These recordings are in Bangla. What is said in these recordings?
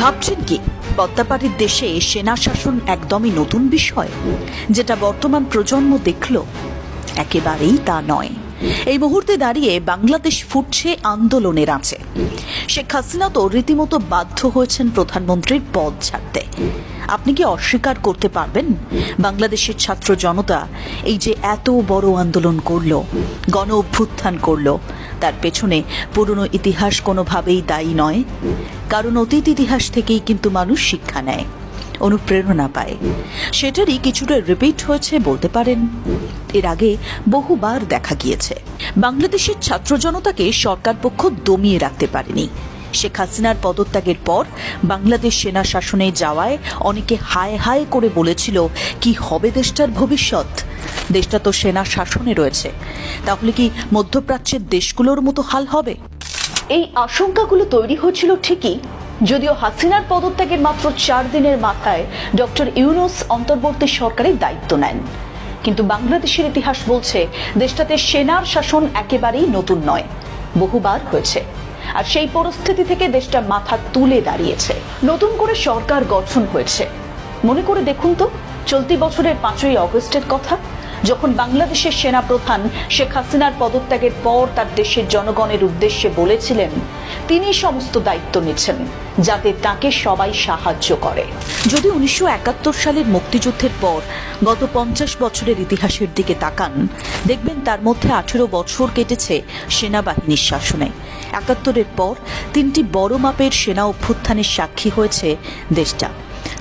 ভাবছেন কি পদ্মাপাড়ির দেশে সেনা শাসন একদমই নতুন বিষয়, যেটা বর্তমান প্রজন্ম দেখল? একেবারেই তা নয়। এই মুহূর্তে দাঁড়িয়ে বাংলাদেশ ফুটছে আন্দোলনের আঁচে। শেখ হাসিনা তো রীতিমতো বাধ্য হয়েছেন প্রধানমন্ত্রীর পদ ছাড়তে। আপনি কি অস্বীকার করতে পারবেন বাংলাদেশের ছাত্র জনতা এই যে এত বড় আন্দোলন করলো, গণ অভ্যুত্থান করলো, তার পেছনে পুরনো ইতিহাস কোনোভাবেই দায়ী নয়? কারণ অতীত ইতিহাস থেকেই কিন্তু মানুষ শিক্ষা নেয়, অনুপ্রেরণা পায়। সেটারই কিছুটা রিপিট হয়েছে বলতে পারেন। এর আগে বহুবার দেখা গিয়েছে বাংলাদেশের ছাত্র জনতাকে সরকার পক্ষ দমিয়ে রাখতে পারেনি। শেখ হাসিনার পদত্যাগের পর বাংলাদেশ সেনা শাসনে যাওয়ায় অনেকে হায় হায় করে বলেছিল, কি হবে দেশটার ভবিষ্যৎ? দেশটা তো সেনা শাসনে রয়েছে, তাহলে কি মধ্যপ্রাচ্যের দেশগুলোর মতো হাল হবে? এই আশঙ্কাগুলো তৈরি হয়েছিল ঠিকই, যদিও হাসিনার পদত্যাগের মাত্র 4 দিনের মাথায় ডক্টর ইউনূস অন্তর্বর্তী সরকারের দায়িত্ব নেন। কিন্তু বাংলাদেশের ইতিহাস বলছে দেশটাতে সেনার শাসন একেবারেই নতুন নয়, বহুবার হয়েছে। আর সেই পরিস্থিতি থেকে দেশটা মাথা তুলে দাঁড়িয়েছে। নতুন করে সরকার গঠন হয়েছে। মনে করে দেখুন তো, চলতি বছরের 5ই অগস্টের কথা, যখন বাংলাদেশের সেনা প্রধান শেখ হাসিনার পদত্যাগের পর তার দেশের জনগণের উদ্দেশ্যে বলেছিলেন তিনি সমস্ত দায়িত্ব নিচ্ছেন যাতে তাকে সবাই সাহায্য করে। যদি 1971 সালের মুক্তিযুদ্ধের পর গত 50 বছরের ইতিহাসের দিকে তাকান, দেখবেন তার মধ্যে 18 বছর কেটেছে সেনাবাহিনীর শাসনে। 71-এর পর 3টি বড় মাপের সেনা অভ্যুত্থানের সাক্ষী হয়েছে দেশটা।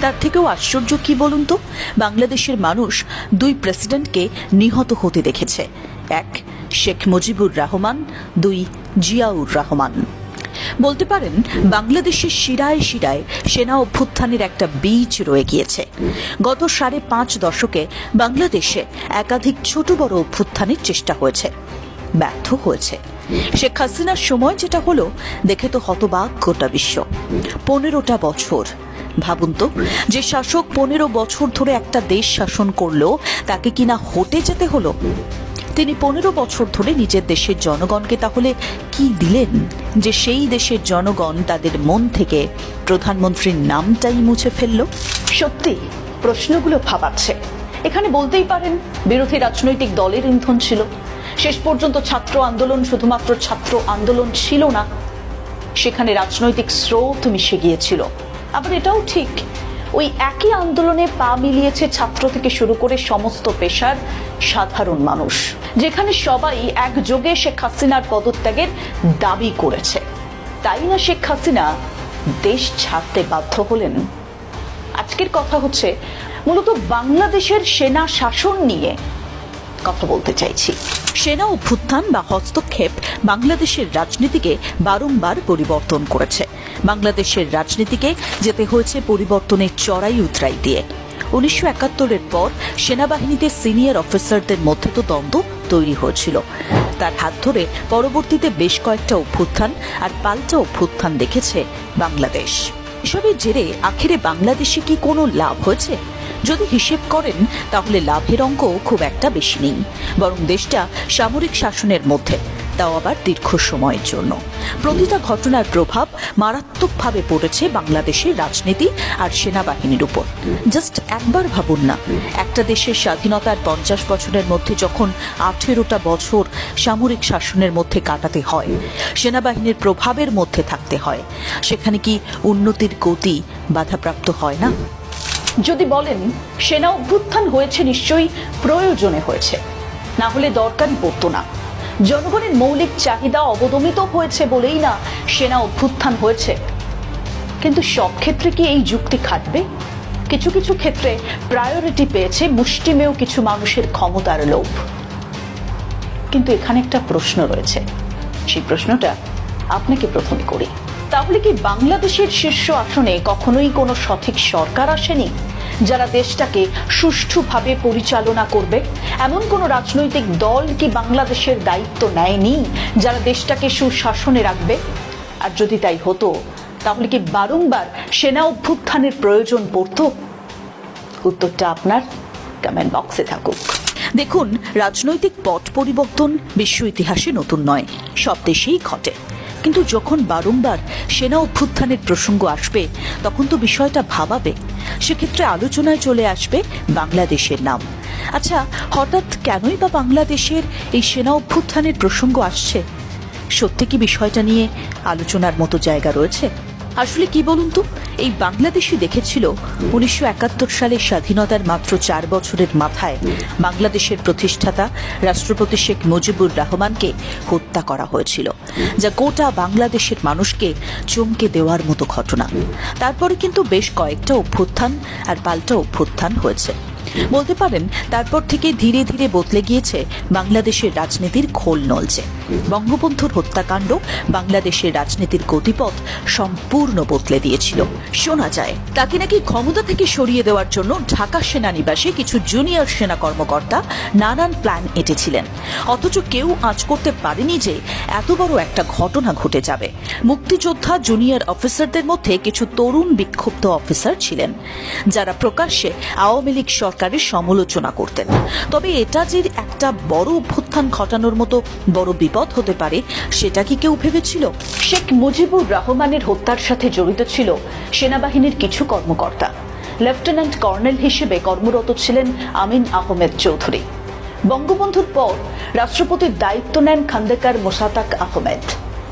তার থেকেও আশ্চর্য কি বলুন তো, বাংলাদেশের মানুষ 2 প্রেসিডেন্টকে নিহত হতে দেখেছে। 1 শেখ মুজিবুর রহমান, 2 জিয়াউর রহমান। বলতে পারেন বাংলাদেশের শিরায় শিরায় সেনা অভ্যুত্থানের একটা বীজ রয়ে গিয়েছে। গত 5.5 দশকে বাংলাদেশে একাধিক ছোট বড় অভ্যুত্থানের চেষ্টা হয়েছে, ব্যর্থ হয়েছে। শেখ হাসিনার সময় যেটা হলো দেখে তো হতবাক গোটা বিশ্ব। 15টা বছর। ভাবুন তো, যে শাসক 15 বছর ধরে একটা দেশ শাসন করলো, তাকে কিনা হটে যেতে হলো। তিনি 15 বছর ধরে নিজের দেশের জনগণকে তাহলে কি দিলেন যে সেই দেশের জনগণ তাদের মন থেকে প্রধানমন্ত্রীর নামটাই মুছে ফেলল? সত্যি প্রশ্নগুলো ভাবাচ্ছে। এখানে বলতেই পারেন বিরোধী রাজনৈতিক দলের ইন্ধন ছিল। শেষ পর্যন্ত ছাত্র আন্দোলন শুধুমাত্র ছাত্র আন্দোলন ছিল না, সেখানে রাজনৈতিক স্রোত মিশে গিয়েছিল। আবার এটাও ঠিক, ওই একই আন্দোলনে পা মিলিয়েছে ছাত্র থেকে শুরু করে সমস্ত পেশার সাধারণ মানুষ, যেখানে সবাই একযোগে শেখ হাসিনার পদত্যাগের দাবি করেছে। তাই না শেখ হাসিনা দেশ ছাড়তে বাধ্য হলেন? আজকের কথা হচ্ছে মূলত বাংলাদেশের সেনা শাসন নিয়ে কথা বলতে চাইছি। সেনা অভ্যুত্থান বা হস্তক্ষেপ বাংলাদেশের রাজনীতিকে বারংবার পরিবর্তন করেছে। বাংলাদেশের রাজনীতিকে যেতে হয়েছে পরিবর্তনের চড়াই উতরাই দিয়ে। 1971-এর পর সেনাবাহিনীতে সিনিয়র অফিসারদের মধ্যে তো দ্বন্দ্ব তৈরি হয়েছিল। তার হাত ধরে পরবর্তীতে বেশ কয়েকটা অভ্যুত্থান আর পাল্টা অভ্যুত্থান দেখেছে বাংলাদেশ। এসবের জেরে আখেরে বাংলাদেশে কি কোনো লাভ হয়েছে? যদি হিসেব করেন তাহলে লাভের অঙ্ক খুব একটা বেশি নেই, বরং দেশটা সামরিক শাসনের মধ্যে, তাও আবার দীর্ঘ সময়ের জন্য। প্রতিটা ঘটনার প্রভাব মারাত্মকভাবে পড়েছে বাংলাদেশের রাজনীতি আর সেনাবাহিনীর উপর। জাস্ট একবার ভাবুন না, একটা দেশের স্বাধীনতার 50 বছরের মধ্যে যখন 18টা বছর সামরিক শাসনের মধ্যে কাটাতে হয়, সেনাবাহিনীর প্রভাবের মধ্যে থাকতে হয়, সেখানে কি উন্নতির গতি বাধাপ্রাপ্ত হয় না? যদি বলেন সেনা অভ্যুত্থান হয়েছে নিশ্চয়ই প্রয়োজনে হয়েছে, না হলে দরকারই পড়তো না। জনগণের মৌলিক চাহিদা অবদমিত হয়েছে বলেই না সেনা অভ্যুত্থান হয়েছে। কিন্তু সব ক্ষেত্রে কি এই যুক্তি খাটবে? কিছু কিছু ক্ষেত্রে প্রায়োরিটি পেয়েছে মুষ্টিমেয় কিছু মানুষের ক্ষমতার লোভ। কিন্তু এখানে একটা প্রশ্ন রয়েছে, সেই প্রশ্নটা আপনাকে প্রথমে করি। তাহলে কি বাংলাদেশের শীর্ষ আসনে কখনোই কোনো সঠিক সরকার আসেনি যারা দেশটাকে সুষ্ঠুভাবে পরিচালনা করবে? এমন কোনো রাজনৈতিক দল কি বাংলাদেশের দায়িত্ব নেয়নি যারা দেশটাকে সুশাসনে রাখবে? আর যদি তাই হতো, তাহলে কি বারংবার সেনা অভ্যুত্থানের প্রয়োজন পড়তো? উত্তরটা আপনার কমেন্ট বক্সে থাকুক। দেখুন, রাজনৈতিক পট পরিবর্তন বিশ্ব ইতিহাসে নতুন নয়, সব দেশেই ঘটে। কিন্তু যখন বারংবার সেনা অভ্যুত্থানের প্রসঙ্গ আসবে তখন তো বিষয়টা ভাবাবে। সেক্ষেত্রে আলোচনায় চলে আসবে বাংলাদেশের নাম। আচ্ছা, হঠাৎ কেনই বা বাংলাদেশের এই সেনা অভ্যুত্থানের প্রসঙ্গ আসছে? সত্যি কি বিষয়টা নিয়ে আলোচনার মতো জায়গা রয়েছে? আসলে কি বলুন তো, এই বাংলাদেশই দেখেছিল 1971 সালে স্বাধীনতার মাত্র 4 বছরের মাথায় বাংলাদেশের প্রতিষ্ঠাতা রাষ্ট্রপতি শেখ মুজিবুর রহমানকে হত্যা করা হয়েছিল, যা গোটা বাংলাদেশের মানুষকে চমকে দেওয়ার মতো ঘটনা। তারপরে কিন্তু বেশ কয়েকটা অভ্যুত্থান আর পাল্টা অভ্যুত্থান হয়েছে। বলতে পারেন তারপর থেকে ধীরে ধীরে বদলে গিয়েছে বাংলাদেশের রাজনীতির খোল নলচে। বঙ্গবন্ধুর হত্যাকাণ্ড বাংলাদেশের রাজনীতির গতিপথ সম্পূর্ণ বদলে দিয়েছিল। শোনা যায় তাকে নাকি ক্ষমতা থেকে সরিয়ে দেওয়ার জন্য ঢাকা সেনানিবাসে কিছু জুনিয়র সেনা কর্মকর্তা নানান প্ল্যান এঁটেছিলেন, অথচ কেউ আঁচ করতে পারেনি যে এত বড় একটা ঘটনা ঘটে যাবে। মুক্তিযোদ্ধা জুনিয়র অফিসারদের মধ্যে কিছু তরুণ বিক্ষুব্ধ অফিসার ছিলেন, যারা প্রকাশ্যে আওয়ামী লীগ সরকারের সমালোচনা করতেন। তবে এটা যে একটা বড় অভ্যুত্থান ঘটানোর মতো বড় বিপদ হতে পারে, সেটা কি কেউ ভেবেছিল? শেখ মুজিবুর রহমানের হত্যার সাথে জড়িত ছিল সেনাবাহিনীর কিছু কর্মকর্তা। লেফটেন্যান্ট কর্নেল হিসেবে কর্মরত ছিলেন আমিন আহমেদ চৌধুরী। বঙ্গবন্ধুর পর রাষ্ট্রপতির দায়িত্ব নেন খন্দকার মোশতাক আহমেদ।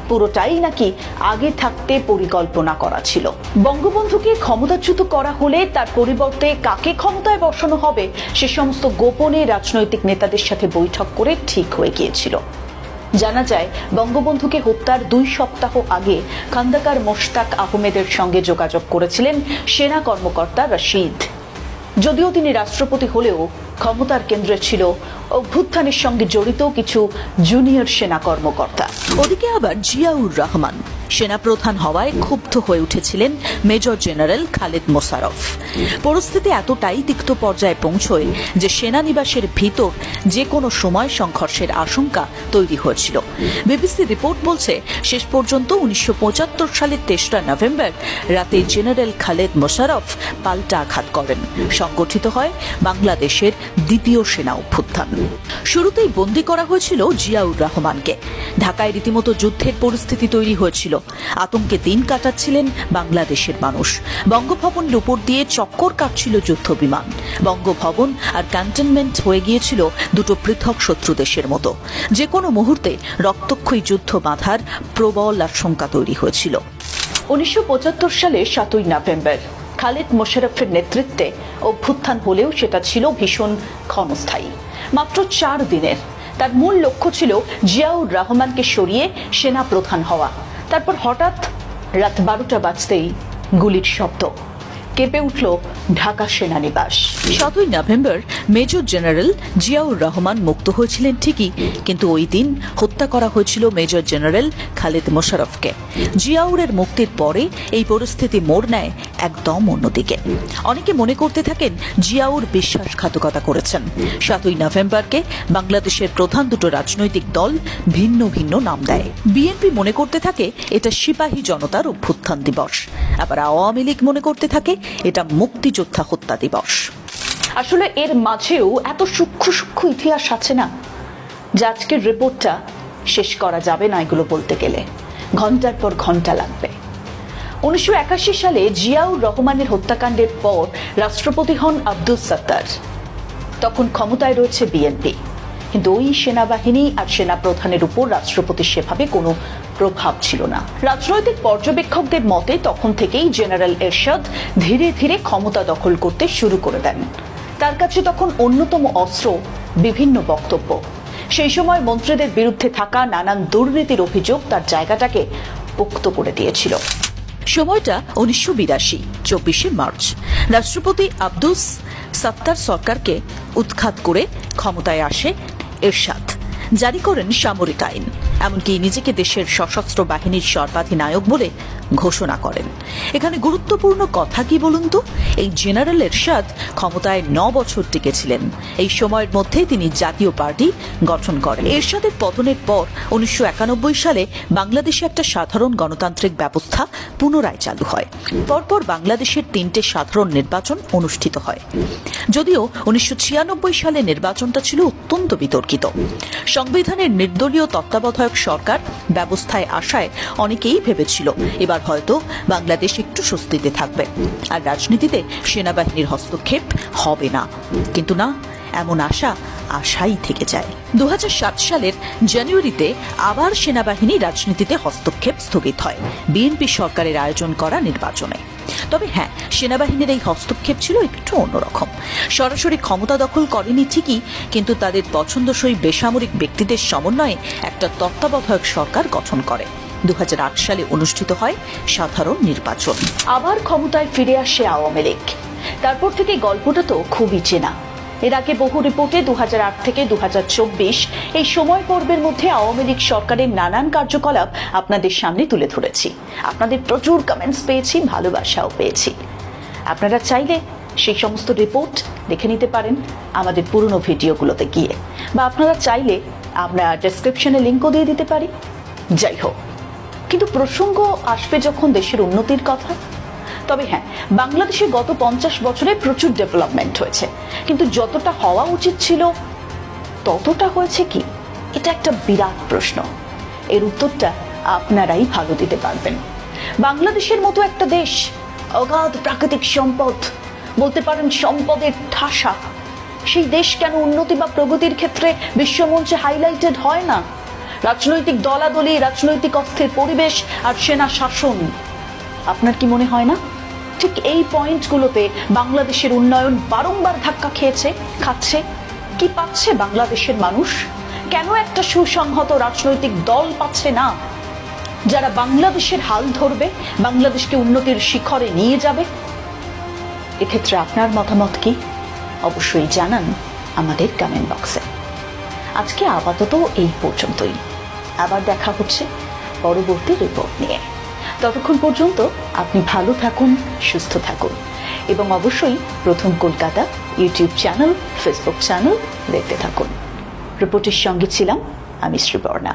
পুরোটাই নাকি আগে থাকতে পরিকল্পনা করা ছিল। বঙ্গবন্ধুকে ক্ষমতাচ্যুত করা হলে তার পরিবর্তে কাকে ক্ষমতায় বসানো হবে সে সমস্ত গোপনে রাজনৈতিক নেতাদের সাথে বৈঠক করে ঠিক হয়ে গিয়েছিল। জানা যায় বঙ্গবন্ধুকে হত্যার 2 সপ্তাহ আগে খন্দকার মোশতাক আহমেদের সঙ্গে যোগাযোগ করেছিলেন সেনা কর্মকর্তা রশিদ। যদিও তিনি রাষ্ট্রপতি হলেও ক্ষমতার কেন্দ্রে ছিল অভ্যুত্থানের সঙ্গে জড়িত কিছু জুনিয়র সেনা কর্মকর্তা। ওদিকে আবার জিয়াউর রহমান সেনাপ্রধান হওয়ায় ক্ষুব্ধ হয়ে উঠেছিলেন মেজর জেনারেল খালেদ মোশাররফ। পরিস্থিতি এতটাই তিক্ত পর্যায়ে পৌঁছয় যে সেনানিবাসের ভিতর যে কোনো সময় সংঘর্ষের আশঙ্কা তৈরি হয়েছিল। বিবিসি রিপোর্ট বলছে, শেষ পর্যন্ত 1975 সালের 3রা নভেম্বর রাতে জেনারেল খালেদ মোশাররফ পাল্টা আঘাত করেন। সংগঠিত হয় বাংলাদেশের দ্বিতীয় সেনা অভ্যুত্থান। শুরুতেই বন্দী করা হয়েছিল জিয়াউর রহমানকে। ঢাকায় রীতিমতো যুদ্ধের পরিস্থিতি তৈরি হয়েছিল। আতঙ্কে দিন কাটাচ্ছিলেন বাংলাদেশের মানুষ। বঙ্গভবনের উপর দিয়ে চক্কর কাটছিল যুদ্ধ বিমান। বঙ্গভবন আর ক্যান্টনমেন্ট হয়ে গিয়েছিল দুটো পৃথক শত্রু দেশের মতো। যে কোনো মুহূর্তে রক্তক্ষয়ী যুদ্ধ বাঁধার প্রবল আশঙ্কা তৈরি হয়েছিল। 1975 সালের 7ই নভেম্বর খালেদ মোশাররফের নেতৃত্বে অভ্যুত্থান হলেও সেটা ছিল ভীষণ ক্ষণস্থায়ী, মাত্র 4 দিনের। তার মূল লক্ষ্য ছিল জিয়াউর রহমানকে সরিয়ে সেনা প্রধান হওয়া। তারপর হঠাৎ রাত 12টা বাজতেই গুলির শব্দ। কেঁপে উঠল ঢাকা সেনানিবাস। 7ই নভেম্বর মেজর জেনারেল জিয়াউর রহমান মুক্ত হয়েছিলেন ঠিকই, কিন্তু ওই দিন হত্যা করা হয়েছিল মেজর জেনারেল খালেদ মোশাররফকে। জিয়াউরের মুক্তির পরে এই পরিস্থিতি মোড় নেয় একদম অন্যদিকে। অনেকে মনে করতে থাকেন জিয়াউর বিশ্বাসঘাতকতা করেছেন। 7ই নভেম্বরকে বাংলাদেশের প্রধান দুটো রাজনৈতিক দল ভিন্ন ভিন্ন নাম দেয়। বিএনপি মনে করতে থাকে এটা সিপাহী জনতার অভ্যুত্থান দিবস, আবার আওয়ামী লীগ মনে করতে থাকে এটা মুক্তিযোদ্ধা হত্যা দিবস। আসলে এর মাঝেও এত সূক্ষ্ম সূক্ষ্ম ইতিহাস আছে না, যে আজকের রিপোর্টটা শেষ করা যাবে না। এগুলো বলতে গেলে ঘন্টার পর ঘন্টা লাগবে। 1981 সালে জিয়াউর রহমানের হত্যাকাণ্ডের পর রাষ্ট্রপতি হন আব্দুস সাত্তার। তখন ক্ষমতায় রয়েছে বিএনপি, কিন্তু ওই সেনাবাহিনী আর সেনা প্রধানের উপর রাষ্ট্রপতির সেভাবে কোনো প্রভাব ছিল না। রাজনৈতিক পর্যবেক্ষকদের মতে তখন থেকেই জেনারেল এরশাদ ধীরে ধীরে ক্ষমতা দখল করতে শুরু করে দেন। তার কাছে তখন অন্যতম অস্ত্র বিভিন্ন বক্তব্য। সেই সময় মন্ত্রীদের বিরুদ্ধে থাকা নানান দুর্নীতির অভিযোগ তার জায়গাটাকে পোক্ত করে দিয়েছিল। সময়টা 1982, 24শে মার্চ। রাষ্ট্রপতি আব্দুস সাত্তার সরকারকে উৎখাত করে ক্ষমতায় আসে এরশাদ। জারি করেন সামরিক আইন, এমনকি নিজেকে দেশের সশস্ত্র বাহিনীর সর্বাধিনায়ক বলে ঘোষণা করেন। এখানে গুরুত্বপূর্ণ কথা কি বলুন তো, এই জেনারেল এরশাদ ক্ষমতায় 9 বছর টিকেছিলেন। এই সময়ের মধ্যে তিনি জাতীয় পার্টি গঠন করেন। এরশাদের পতনের পর 1991 সালে বাংলাদেশে একটা সাধারণ গণতান্ত্রিক ব্যবস্থা পুনরায় চালু হয়। পরপর বাংলাদেশের 3টে সাধারণ নির্বাচন অনুষ্ঠিত হয়। যদিও 1996 সালে নির্বাচনটা ছিল অত্যন্ত বিতর্কিত। সংবিধানের নির্দলীয় তত্ত্বাবধায়ক তত্ত্বাবধায়ক সরকার ব্যবস্থায় আসায় অনেকেই ভেবেছিল এবার হয়তো বাংলাদেশ একটু স্বস্তিতে থাকবে আর রাজনীতিতে সেনাবাহিনীর হস্তক্ষেপ হবে না। কিন্তু না, এমন আশাই থেকে যায়। 2007 সালের জানুয়ারিতে আবার সেনাবাহিনী রাজনীতিতে হস্তক্ষেপ স্থগিত হয় বিএনপি সরকারের আয়োজন করা নির্বাচনে। তবে হ্যাঁ, সেনাবাহিনীর এই হস্তক্ষেপ ছিল একটু অন্যরকম। সরাসরি ক্ষমতা দখল করেনি ঠিকই, কিন্তু তাদের পছন্দসই বেসামরিক ব্যক্তিদের সমন্বয়ে একটা তত্ত্বাবধায়ক সরকার গঠন করে। 2008 সালে অনুষ্ঠিত হয় সাধারণ নির্বাচন। আবার ক্ষমতায় ফিরে আসে আওয়ামী লীগ। তারপর থেকে গল্পটা তো খুবই চেনা। এর আগে বহু রিপোর্টে 2008 থেকে 2024 এই সময় পর্বের মধ্যে আওয়ামী লীগ সরকারের নানান কার্যকলাপ আপনাদের সামনে তুলে ধরেছি। আপনাদের প্রচুর কমেন্টস পেয়েছি, ভালোবাসাও পেয়েছি। আপনারা চাইলে সেই সমস্ত রিপোর্ট দেখে নিতে পারেন আমাদের পুরনো ভিডিওগুলোতে গিয়ে, বা আপনারা চাইলে আমরা ডেসক্রিপশনে লিঙ্কও দিয়ে দিতে পারি। যাই হোক, কিন্তু প্রসঙ্গ আসবে যখন দেশের উন্নতির কথা, তবে হ্যাঁ, বাংলাদেশে গত 50 বছরে প্রচুর ডেভেলপমেন্ট হয়েছে, কিন্তু যতটা হওয়া উচিত ছিল ততটা হয়েছে কি? এটা একটা বিরাট প্রশ্ন। এর উত্তরটা আপনারাই ভালো দিতে পারবেন। বাংলাদেশের মতো একটা দেশ, অগাধ প্রাকৃতিক সম্পদ, বলতে পারেন সম্পদের ঠাসা, সেই দেশ কেন উন্নতি বা প্রগতির ক্ষেত্রে বিশ্বমঞ্চে হাইলাইটেড হয় না? রাজনৈতিক দলাদলি, রাজনৈতিক অস্থির পরিবেশ আর সেনা শাসন, আপনার কি মনে হয় না ঠিক এই পয়েন্টগুলোতে বাংলাদেশের উন্নয়ন বারংবার ধাক্কা খাচ্ছে? কি পাচ্ছে বাংলাদেশের মানুষ? কেন একটা সুসংহত রাজনৈতিক দল পাচ্ছে না যারা বাংলাদেশের হাল ধরবে, বাংলাদেশকে উন্নতির শিখরে নিয়ে যাবে? এক্ষেত্রে আপনার মতামত কি? অবশ্যই জানান আমাদের কমেন্ট বক্সে। আজকে আপাতত এই পর্যন্তই। আবার দেখা হচ্ছে পরবর্তী রিপোর্ট নিয়ে। ততক্ষণ পর্যন্ত আপনি ভালো থাকুন, সুস্থ থাকুন এবং অবশ্যই প্রথম Kolkata YouTube channel, Facebook channel দেখতে থাকুন। রিপোর্টের সঙ্গে ছিলাম আমি শ্রীবর্ণা।